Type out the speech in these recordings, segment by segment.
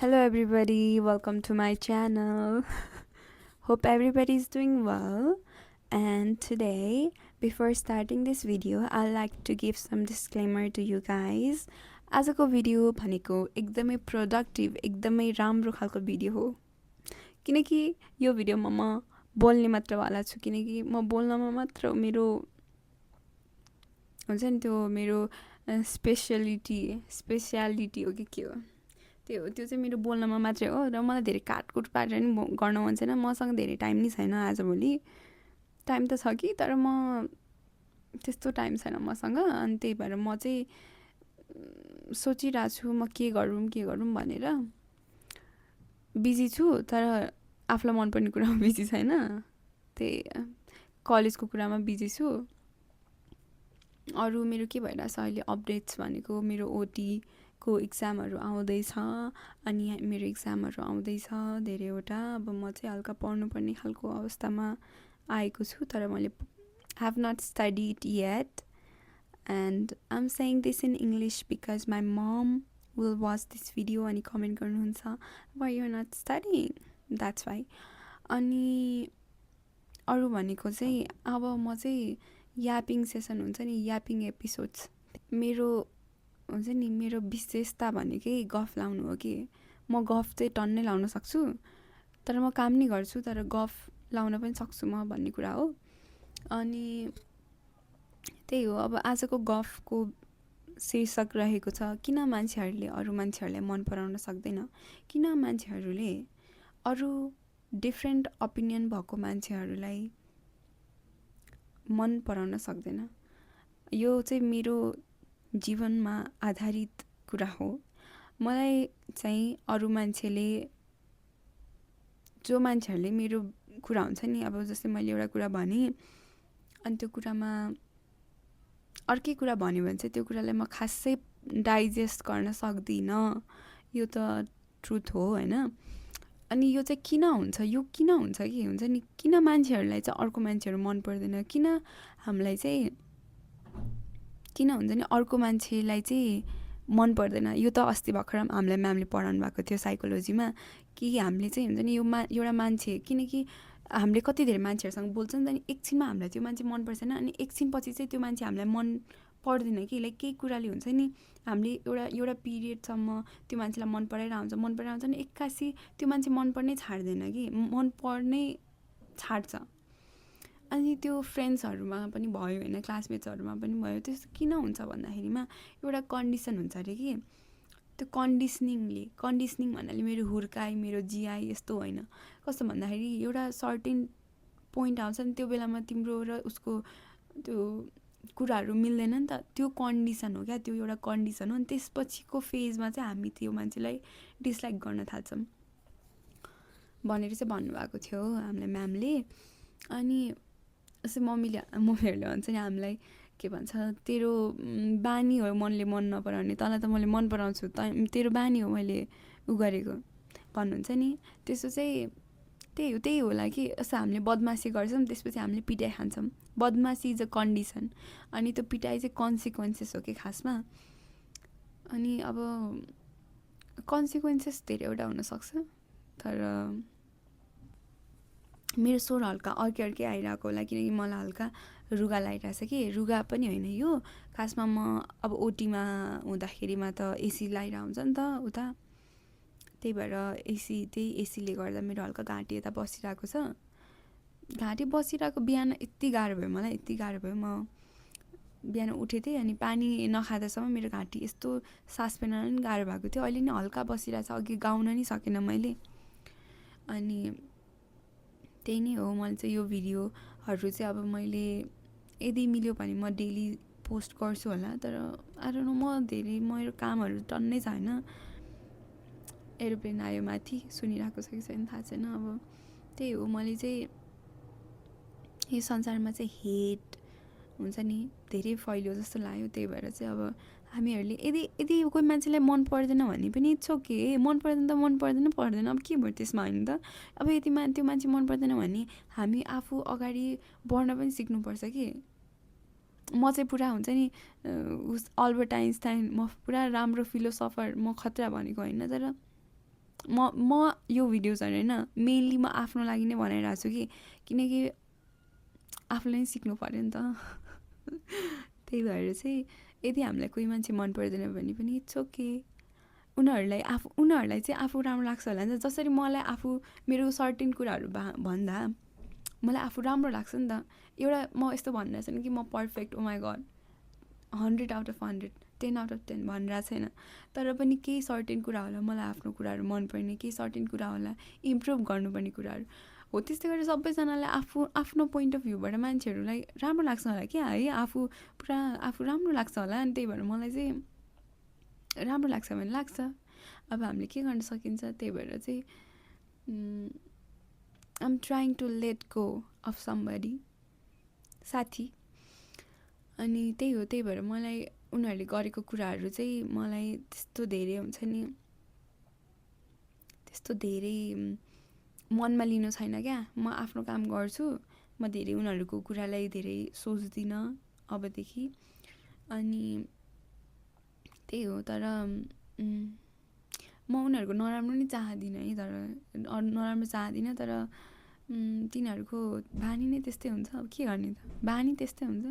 Hello, everybody. Welcome to my channel. Hope everybody is doing well. And today, before starting this video, I'd like to give some disclaimer to you guys. आजको video भनेको एकदमै productive एकदमै राम्रो खालको video हो किनकि यो भिडियोमा म बोल्ने मात्र वाला छु किनकि म बोल्नमा मात्र मेरो हुन्छ नि त्यो मेरो स्पेसियालिटी हो कि के हो त्यो चाहिँ मेरो बोल्नमा मात्रै हो र मलाई धेरै काटकुट पारेर नि गर्न मन छैन मसँग धेरै टाइम नि छैन आजभोलि टाइम त छ कि तर म त्यस्तो टाइम छैन मसँग अनि त्यही भएर म चाहिँ सोचिरहेको छु म के गरौँ भनेर बिजी छु तर आफूलाई मनपर्ने कुरामा बिजी छैन त्यही कलेजको कुरामा बिजी छु अरू मेरो के भइरहेछ अहिले अपडेट्स भनेको मेरो ओटी को इक्जामहरू आउँदैछ अनि मेरो इक्जामहरू आउँदैछ धेरैवटा अब म चाहिँ हल्का पढ्नुपर्ने खालको अवस्थामा आएको छु तर मैले have not studied yet and I'm saying this in English because my mom will watch this video अनि कमेन्ट गर्नुहुन्छ why you're not studying that's why अनि अरू भनेको चाहिँ अब म चाहिँ यापिङ सेसन हुन्छ नि यापिङ एपिसोड्स मेरो हुन्छ नि मेरो विशेषता भनेकै गफ लाउनु हो कि म गफ चाहिँ टन्नै लाउन सक्छु तर म काम नि गर्छु तर गफ लाउन पनि सक्छु म भन्ने कुरा हो अनि त्यही हो अब आजको गफको शीर्षक रहेको छ किन मान्छेहरूले अरू मान्छेहरूलाई मन पराउन सक्दैन किन मान्छेहरूले अरू डिफ्रेन्ट ओपिनियन भएको मान्छेहरूलाई मन पराउन सक्दैन यो चाहिँ मेरो जीवनमा आधारित कुरा हो मलाई चाहिँ अरू मान्छेले जो मान्छेहरूले मेरो कुरा हुन्छ नि अब जस्तै मैले एउटा कुरा भने अनि त्यो कुरामा अर्कै कुरा भन्यो भने चाहिँ त्यो कुरालाई म खासै डाइजेस्ट गर्न सक्दिनँ यो त ट्रुथ हो हैन अनि यो चाहिँ किन हुन्छ कि हुन्छ नि किन मान्छेहरूलाई चाहिँ अर्को मान्छेहरू मन पर्दैन किन हामीलाई चाहिँ किन हुन्छ नि अर्को मान्छेलाई चाहिँ मन पर्दैन यो त अस्ति भर्खर हामीलाई म्यामले पढाउनु भएको थियो साइकोलोजीमा कि हामीले चाहिँ हुन्छ नि यो एउटा मान्छे किनकि हामीले कति धेरै मान्छेहरूसँग बोल्छ नि त अनि एकछिनमा हामीलाई त्यो मान्छे मन पर्दैन अनि एकछिनपछि चाहिँ त्यो मान्छे हामीलाई मन पर्दैन कि लाइक केही कुराले हुन्छ नि हामीले एउटा पिरियडसम्म त्यो मान्छेलाई मन पराइरहन्छ नि एक्कासी त्यो मान्छे मन पर्नै छाड्दैन कि मन पर्नै छाड्छ अनि त्यो फ्रेन्ड्सहरूमा पनि भयो होइन क्लासमेट्सहरूमा पनि भयो त्यस्तो किन हुन्छ भन्दाखेरिमा एउटा कन्डिसन हुन्छ अरे कि त्यो कन्डिसनिङ भन्नाले मेरो हुर्काइ मेरो जिआई यस्तो होइन कस्तो भन्दाखेरि एउटा सर्टेन पोइन्ट आउँछ नि त्यो बेलामा तिम्रो र उसको त्यो कुराहरू मिल्दैन नि त त्यो कन्डिसन हो क्या त्यो एउटा कन्डिसन हो अनि त्यसपछिको फेजमा चाहिँ हामी त्यो मान्छेलाई डिसलाइक गर्न थाल्छौँ भनेर चाहिँ भन्नुभएको थियो हामीलाई म्यामले अनि जस्तै मम्मीहरूले भन्छ नि हामीलाई के भन्छ तेरो बानी हो मनले मन नपराउने तँलाई त मैले मन पराउँछु तेरो बानी हो मैले उ गरेको भन्नुहुन्छ नि त्यसो चाहिँ त्यही होला कि जस्तो हामीले बदमासी गर्छौँ त्यसपछि हामीले पिटाइ खान्छौँ बदमासी इज अ कन्डिसन अनि त्यो पिटाइ चाहिँ कन्सिक्वेन्सेस हो कि खासमा अनि अब कन्सिक्वेन्सेस धेरैवटा हुनसक्छ तर मेरो स्वर हल्का अर्कै आइरहेको होला किनकि मलाई हल्का रुगा लागिरहेछ कि रुगा पनि होइन यो खासमा म अब ओटीमा हुँदाखेरिमा त एसी लगाइरहेको हुन्छ नि त उता त्यही भएर एसीले गर्दा मेरो हल्का घाँटी यता बसिरहेको छ घाँटी बसिरहेको बिहान यति गाह्रो भयो म बिहान उठेँ थिएँ अनि पानी नखाँदासम्म मेरो घाँटी यस्तो सास फेर्न पनि गाह्रो भएको थियो अहिले नि हल्का बसिरहेछ अघि गाउन नि सकेन मैले अनि त्यही नै हो मैले चाहिँ यो भिडियोहरू चाहिँ अब मैले यदि मिल्यो भने म डेली पोस्ट गर्छु होला तर मेरो कामहरू टन्नै छ होइन एरोप्लेन आयो माथि सुनिरहेको छ कि छैन थाहा छैन अब त्यही हो मैले चाहिँ यो संसारमा चाहिँ हेट हुन्छ नि धेरै फैलियो जस्तो लाग्यो त्यही भएर चाहिँ अब हामीहरूले यदि कोही मान्छेलाई मन पर्दैन भने पनि इट्स ओके मन पर्दैन त मन पर्दैन अब के भयो त्यसमा होइन त अब यदि त्यो मान्छे मन पर्दैन भने हामी आफू अगाडि बढ्न पनि सिक्नुपर्छ कि म चाहिँ पुरा हुन्छ नि अल्बर्ट आइन्स्टाइन म पुरा राम्रो फिलोसफर म खतरा भनेको होइन तर म यो भिडियोजहरू होइन मेनली म आफ्नो लागि नै बनाइरहेको छु किनकि आफूलाई नै सिक्नु पऱ्यो नि त त्यही भएर चाहिँ यदि हामीलाई कोही मान्छे मन पर्दैन भने पनि इट्स ओके उनीहरूलाई चाहिँ आफू राम्रो लाग्छ होला नि त जसरी मलाई आफू मेरो सर्टेन कुराहरू भन्दा मलाई आफू राम्रो लाग्छ नि त एउटा म यस्तो भनिरहेको छैन कि म perfect oh my god 100 out of 100 10 out of 10 भनिरहेको छैन तर पनि केही सर्टेन कुरा होला मलाई आफ्नो कुराहरू मनपर्ने केही सर्टेन कुरा होला इम्प्रुभ गर्नुपर्ने कुराहरू हो त्यस्तै गरेर सबैजनालाई आफ्नो पोइन्ट अफ भ्यूबाट मान्छेहरूलाई राम्रो लाग्छ होला क्या है आफू राम्रो लाग्छ होला अनि त्यही भएर मलाई चाहिँ राम्रो लाग्छ भने लाग्छ अब हामीले के गर्न सकिन्छ त्यही भएर चाहिँ I'm trying to let go of somebody साथी अनि त्यही भएर मलाई उनीहरूले गरेको कुराहरू चाहिँ मलाई त्यस्तो धेरै हुन्छ नि त्यस्तो धेरै मनमा लिनु छैन क्या म आफ्नो काम गर्छु म धेरै उनीहरूको कुरालाई धेरै सोच्दिनँ अबदेखि अनि त्यही हो तर म उनीहरूको नराम्रो नि चाहदिनँ है तर नराम्रो चाहदिनँ तर तिनीहरूको बानी नै त्यस्तै हुन्छ अब के गर्ने त बानी त्यस्तै हुन्छ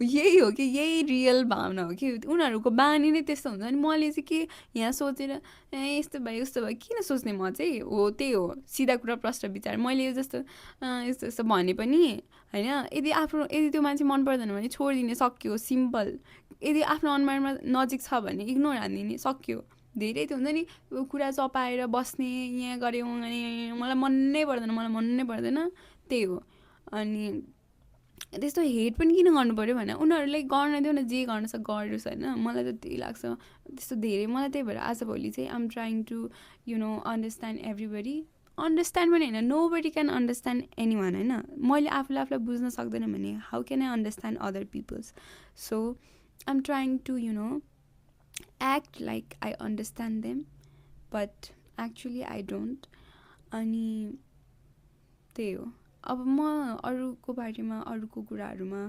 यही हो कि यही रियल भावना हो कि उनीहरूको बानी नै त्यस्तो हुन्छ अनि मैले चाहिँ के यहाँ सोचेर यस्तो भयो उस्तो भयो किन सोच्ने म चाहिँ हो त्यही हो सिधा कुरा प्रश्न विचार मैले यो जस्तो यस्तो यस्तो भने पनि होइन यदि त्यो मान्छे मन पर्दैन भने छोडिदिने सक्यो सिम्पल यदि आफ्नो अनुहारमा नजिक छ भने इग्नोर हानिदिने सक्यो धेरै त्यो हुन्छ नि कुरा चपाएर बस्ने यहाँ गऱ्यौँ मलाई मनै पर्दैन त्यही हो अनि त्यस्तो हेट पनि किन गर्नु पऱ्यो भने उनीहरूलाई गर्न दियो न जे गर्न सक्छ गरिस् होइन मलाई त त्यही लाग्छ त्यस्तो धेरै मलाई त्यही भएर आजभोलि चाहिँ I'm trying to understand everybody understand पनि होइन nobody can understand anyone होइन मैले आफूलाई बुझ्न सक्दैन भने how can I understand other peoples so I'm trying to act like I understand them but actually I don't अनि त्यही हो अब म अरूको बारेमा अरूको कुराहरूमा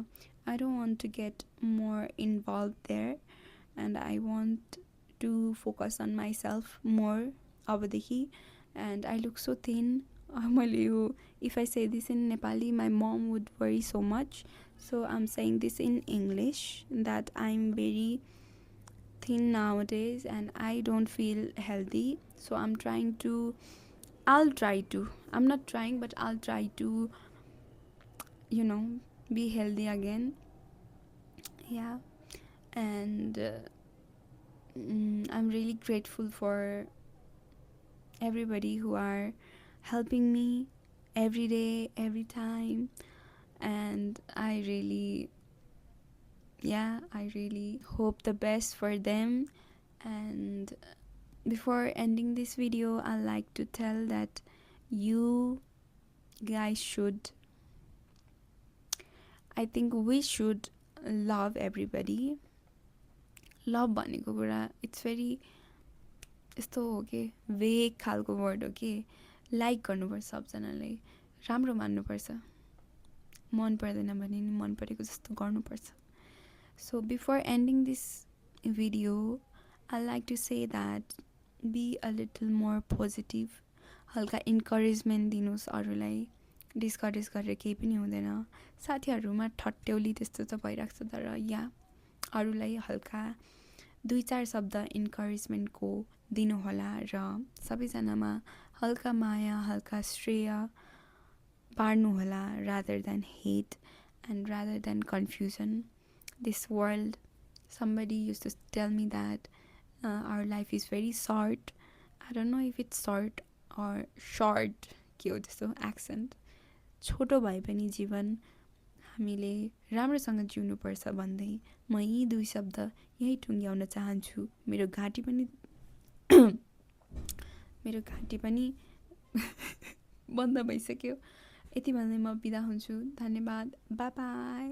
I don't want to get more involved there and I want to focus on myself more अबदेखि and I look so thin मैले यो if I say this in Nepali my mom would worry so much so I'm saying this in English that I'm very thin nowadays and I don't feel healthy so I'm not trying but I'll try to be healthy again yeah and I'm really grateful for everybody who are helping me every day every time and I really hope the best for them and before ending this video I'd like to tell that you guys I think we should love everybody love भनेको कुरा it's very यस्तो हो कि वेग खालको word हो कि like गर्नुपर्छ सबजनालाई राम्रो मान्नुपर्छ मन पर्दैन भने नि मन परेको जस्तो गर्नुपर्छ So before ending this video, I'd like to say that be a little more positive. हल्का encouragement दिनुस् अरूलाई डिस्करेज गरेर केही पनि हुँदैन साथीहरूमा ठट्यौली त्यस्तो त भइरहेको छ तर अरूलाई हल्का 2-4 शब्द इन्करेजमेन्टको दिनु होला र सबैजनामा हल्का माया हल्का श्रेय पार्नु होला rather than hate and rather than confusion this world somebody used to tell me that our life is very short I don't know if it's short or short के हो त्यस्तो accent छोटो भए पनि जीवन हामीले राम्रोसँग जिउनुपर्छ भन्दै म यी 2 शब्द यही टुङ्ग्याउन चाहन्छु मेरो घाँटी पनि बन्द भइसक्यो यति भन्दै म बिदा हुन्छु धन्यवाद बाइ बाइ